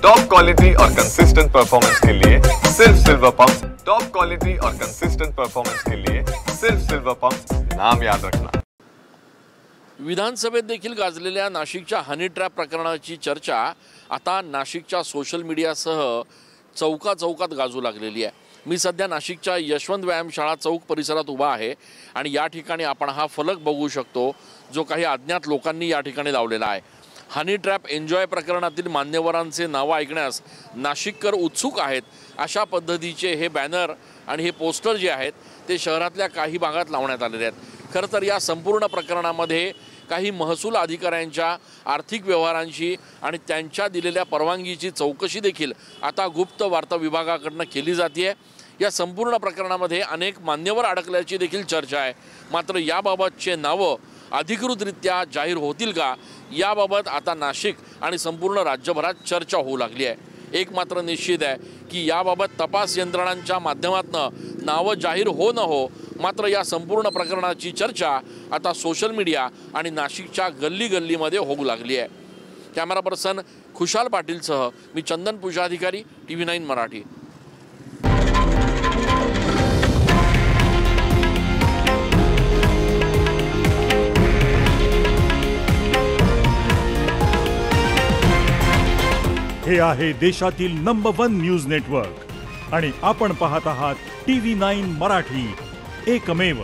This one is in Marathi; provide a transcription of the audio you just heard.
टॉप क्वालिटी और कंसिस्टेंट परफॉर्मेंस के लिए सिर्फ सिल्वर पंप्स। टॉप क्वालिटी और कंसिस्टेंट परफॉर्मेंस के लिए सिर्फ सिल्वर पंप्स, नाम याद रखना। विधानसभेत देखील गाजलेल्या नाशिकच्या हनी ट्रॅप प्रकरणाची चर्चा आता नाशिकच्या सोशल मीडियासह चौकात गाजू लागलेली आहे। मी सध्या नाशिकच्या यशवंत व्यायामशाळा चौक परिसरात उभा आहे आणि या ठिकाणी आपण हा फलक बघू शकतो जो काही अज्ञात लोकांनी या ठिकाणी लावलेला आहे। हनी ट्रॅप एन्जॉय प्रकरणातील मान्यवरांचे नाव ऐकण्यास नाशिककर उत्सुक आहेत अशा पद्धतीचे हे बॅनर आणि हे पोस्टर जे आहेत ते शहरातल्या काही भागात लावण्यात आलेले आहेत। खरं तर या संपूर्ण प्रकरणामध्ये काही महसूल अधिकाऱ्यांच्या आर्थिक व्यवहारांची आणि त्यांच्या दिलेल्या परवानगीची चौकशी देखील आता गुप्त वार्ता विभागाकडून केली जाते। या संपूर्ण प्रकरणामध्ये अनेक मान्यवर अडकल्याची देखील चर्चा आहे। मात्र याबाबतचे नावं अधिकृतरित्या जाहीर होतील का याबाबत आता नाशिक आणि संपूर्ण राज्यभरात चर्चा होऊ लागली आहे। एक मात्र निश्चित आहे की याबाबत तपास यंत्रणांच्या माध्यमातून नावं जाहीर हो न हो, मात्र या संपूर्ण प्रकरणाची चर्चा आता सोशल मीडिया आणि नाशिकच्या गल्लीमध्ये होऊ लागली आहे। कॅमेरा पर्सन खुशाल पाटीलसह मी चंदन पूजाधिकारी, TV9 मराठी। हे आहे देशातील नंबर 1 न्यूज नेटवर्क आणि आपण पाहत आहात TV9 मराठी, एकमेव।